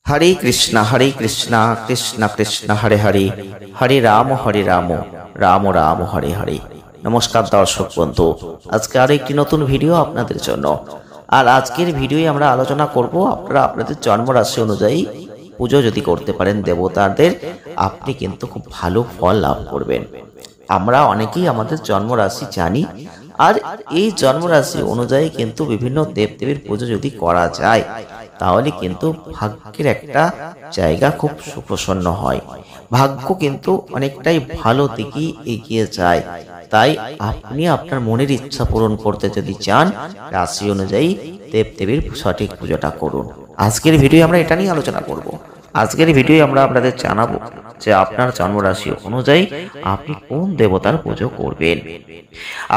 हरे कृष्णा कृष्ण कृष्ण हरे हरे हरे राम राम राम हरे हरे। नमस्कार दर्शक बंधु, आज के आरेकटी नतून भिडियो आपनादेर जन्य। और आजकेर भिडियोय आमरा आलोचना करब आपनारा आपनादेर जन्म राशि अनुयायी पुजो यदि करते पारेन देवतादेर आपनि किन्तु खूब भालो फल लाभ करबेन। आमरा अनेकेई आमादेर जन्म राशि जानी और এই জন্ম রাশি অনুযায়ী কিন্তু বিভিন্ন দেবদেবীর পুজো যদি করা যায় তাহলে কিন্তু ভাগ্যের একটা জায়গা খুব সুপ্রসন্ন হয়, ভাগ্য কিন্তু অনেকটাই ভালো দিকে এগিয়ে যায়। তাই আপনি আপনার মনের ইচ্ছা পূরণ করতে যদি চান রাশি অনুযায়ী দেবদেবীর সঠিক পুজোটা করুন। আজকের ভিডিও আমরা এটা নিয়ে আলোচনা করব। আজকের ভিডিও আমরা আপনাদের জানাবো যে আপনার জন্মরাশি অনুযায়ী আপনি কোন দেবতার পুজো করবেন।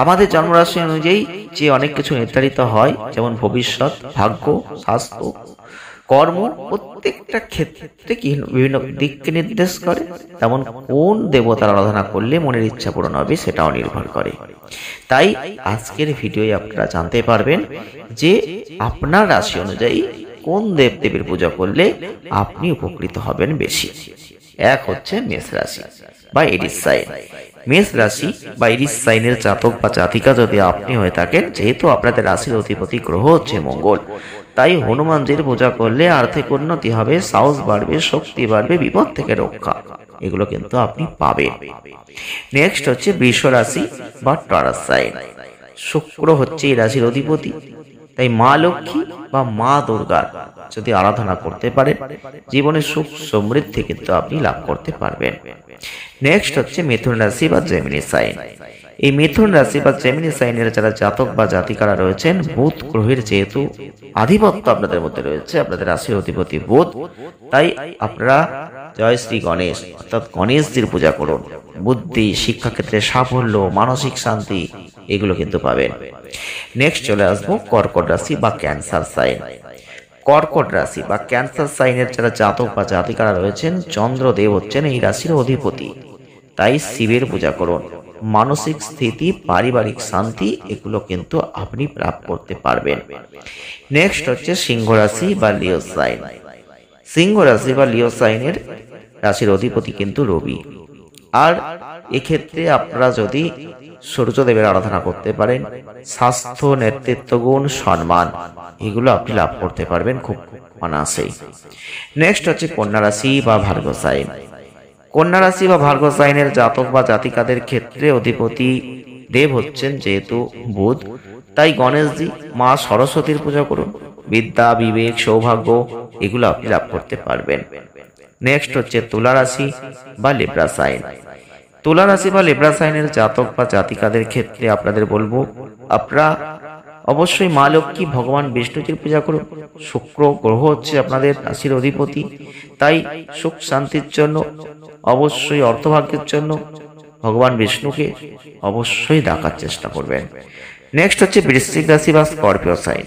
আমাদের জন্মরাশি অনুযায়ী যে অনেক কিছু নির্ধারিত হয়, যেমন ভবিষ্যৎ, ভাগ্য, স্বাস্থ্য, কর্ম, প্রত্যেকটা ক্ষেত্রে কি বিভিন্ন দিককে নির্দেশ করে, তেমন কোন দেবতার আরাধনা করলে মনের ইচ্ছা পূরণ হবে সেটাও নির্ভর করে। তাই আজকের ভিডিওয়ে আপনারা জানতে পারবেন যে আপনার রাশি অনুযায়ী কোন দেবদেবীর পূজা করলে আপনি উপকৃত হবেন বেশি। এক হচ্ছে মেষ রাশি বা এরিস সাইন। মেষ রাশি বা এরিস সাইনের জাতক বা জাতিকা যদি আপনি হয়ে থাকেন, যেহেতু আপনাদের রাশির অধিপতি গ্রহ হচ্ছে মঙ্গল, তাই হনুমানজির পূজা করলে আর্থিক উন্নতি হবে, সাহস বাড়বে, শক্তি বাড়বে, বিপদ থেকে রক্ষা, এগুলো কিন্তু আপনি পাবেন। নেক্সট হচ্ছে বৃষ রাশি বা টরাস সাইন। শুক্র হচ্ছে এই রাশির অধিপতি, তাই মা লক্ষ্মী বা মা দুর্গার যদি আরাধনা করতে পারেন জীবনে সুখ সমৃদ্ধি কিন্তু আপনি লাভ করতে পারবেন। নেক্সট হচ্ছে মিথুন রাশি বা জেমিনি সাইন। এই মিথুন রাশি বা জেমিনি সাইনের যারা জাতক বা জাতিকারা রয়েছেন, বুধ গ্রহের যেহেতু আধিপত্য আপনাদের মধ্যে রয়েছে, আপনাদের রাশির অধিপতি বুধ, তাই আপনারা জয় শ্রী গণেশ অর্থাৎ গণেশজির পূজা করুন। বুদ্ধি, শিক্ষাক্ষেত্রে সাফল্য, মানসিক শান্তি এগুলো কিন্তু পাবেন। নেক্সট চলে আসবো কর্কট রাশি বা ক্যান্সার সাইন। কর্কট রাশি বা ক্যান্সার সাইনের যারা জাতক বা জাতিকারা রয়েছেন, চন্দ্রদেব হচ্ছেন এই রাশির অধিপতি, তাই শিবের পূজা করুন। মানসিক স্থিতি, পারিবারিক শান্তি এগুলো কিন্তু আপনি প্রাপ্ত করতে পারবেন। নেক্সট হচ্ছে সিংহ রাশি বা লিও সাইন। সিংহ রাশি বা লিও সাইনের রাশির অধিপতি কিন্তু রবি। আর এক্ষেত্রে আপনারা যদি সূর্যদেবের আরাধনা করতে পারেন, স্বাস্থ্য, নেতৃত্ব গুণ, সম্মান এগুলো আপনি লাভ করতে পারবেন খুব অনায়াসেই। নেক্সট হচ্ছে কন্যা রাশি বা ভার্গ সাইন। কন্যা রাশি বা ভার্গ সাইনের জাতক বা জাতিকাদের ক্ষেত্রে অধিপতি দেব হচ্ছেন যেহেতু বুধ, তাই গণেশজি, মা সরস্বতীর পূজা করুন। বিদ্যা, বিবেক, সৌভাগ্য এগুলো আপনি লাভ করতে পারবেন। নেক্সট হচ্ছে তুলা রাশি বা লিব্রা সাইন। তুলা রাশি বা লিব্রা সাইনের জাতক বা জাতিকাদের ক্ষেত্রে আপনাদের বলবো আপনারা অবশ্যই মা লক্ষ্মী, ভগবান বিষ্ণুজির পূজা করুন। শুক্র গ্রহ হচ্ছে আপনাদের রাশির অধিপতি, তাই সুখ শান্তির জন্য, অবশ্যই অর্থভাগ্যের জন্য ভগবান বিষ্ণুকে অবশ্যই ডাকার চেষ্টা করবেন। নেক্সট হচ্ছে বৃশ্চিক রাশি বা স্করপিও সাইন।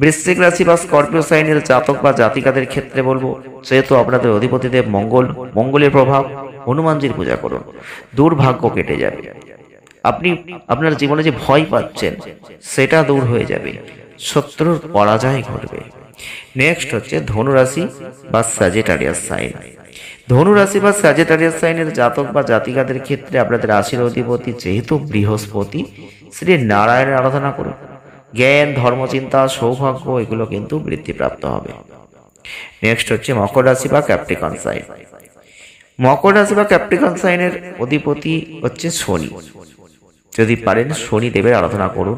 বৃশ্চিক রাশি বা স্করপিও সাইনের জাতক বা জাতিকাদের ক্ষেত্রে বলবো যেহেতু আপনাদের অধিপতিদেব মঙ্গল, মঙ্গলের প্রভাব, হনুমানজির পূজা করুন, দুর্ভাগ্য কেটে যাবে। আপনি আপনার জীবনে যে ভয় পাচ্ছেন সেটা দূর হয়ে যাবে, শত্রুর পরাজয় ঘটবে। নেক্সট হচ্ছে ধনু রাশি বা স্যাজিটারিয়াস সাইন। ধনু রাশি বা স্যাজিটারিয়াস সাইনের জাতক বা জাতিকাদের ক্ষেত্রে আপনাদের রাশির অধিপতি যেহেতু বৃহস্পতি, শ্রী নারায়ণের আরাধনা করুন। জ্ঞান, ধর্মচিন্তা, সৌভাগ্য এগুলো কিন্তু বৃদ্ধিপ্রাপ্ত হবে। নেক্সট হচ্ছে মকর রাশি বা ক্যাপ্রিকন সাইন। মকর রাশি বা ক্যাপ্রিকন সাইনের অধিপতি হচ্ছে শনি, যদি পারেন শনি দেবের আরাধনা করুন,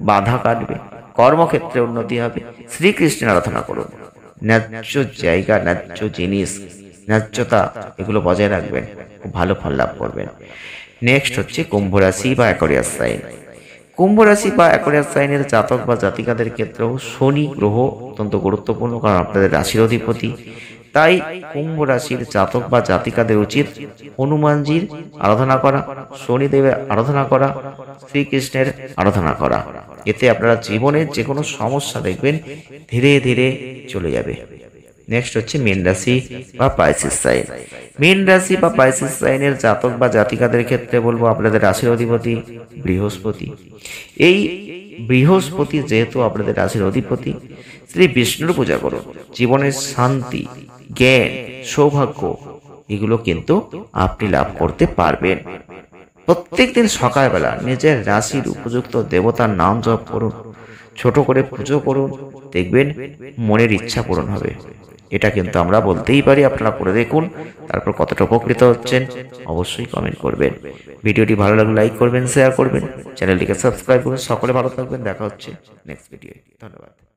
বাধা কাটবে, কর্মক্ষেত্রে উন্নতি হবে। শ্রীকৃষ্ণের আরাধনা করুন, ন্যায্য জায়গা, ন্যায্য জিনিস, ন্যায্যতা এগুলো বজায় রাখবেন, খুব ভালো ফল লাভ করবেন। নেক্সট হচ্ছে কুম্ভ রাশি বা অ্যাকোয়ারিয়াস সাইন। কুম্ভ রাশি বা অ্যাকোয়ারিয়াস সাইনের জাতক বা জাতিকাদের ক্ষেত্রেও শনি গ্রহ অত্যন্ত গুরুত্বপূর্ণ, কারণ আপনাদের রাশির অধিপতি, তাই কুম্ভ রাশির জাতক বা জাতিকাদের উচিত হনুমানজির আরাধনা করা, শনিদেবের আরাধনা করা, শ্রীকৃষ্ণের আরাধনা করা। এতে আপনারা জীবনের যে কোনো সমস্যা দেখবেন ধীরে ধীরে চলে যাবে। নেক্সট হচ্ছে মীন রাশি বা পাইসিস সাইন। মীন রাশি বা পাইসিস সাইনের জাতক বা জাতিকাদের ক্ষেত্রে বলবো আপনাদের রাশির অধিপতি বৃহস্পতি। এই বৃহস্পতি যেহেতু আপনাদের রাশির অধিপতি, শ্রী বিষ্ণুর পূজা করুন। জীবনের শান্তি, জ্ঞান, সৌভাগ্য এগুলো কিন্তু আপনি লাভ করতে পারবেন। প্রত্যেকদিন সকালবেলা নিজের রাশির উপযুক্ত দেবতার নাম জপ করুন, ছোট করে পুজো করুন, দেখবেন মনের ইচ্ছা পূরণ হবে। এটা কিন্তু আমরা বলতেই পারি, আপনারা করে দেখুন, তারপর কতটা উপকৃত হচ্ছেন অবশ্যই কমেন্ট করবেন। ভিডিওটি ভালো লাগলে লাইক করবেন, শেয়ার করবেন, চ্যানেলটিকে সাবস্ক্রাইব করুন। সকলে ভালো থাকবেন, দেখা হচ্ছে নেক্সট ভিডিও। ধন্যবাদ।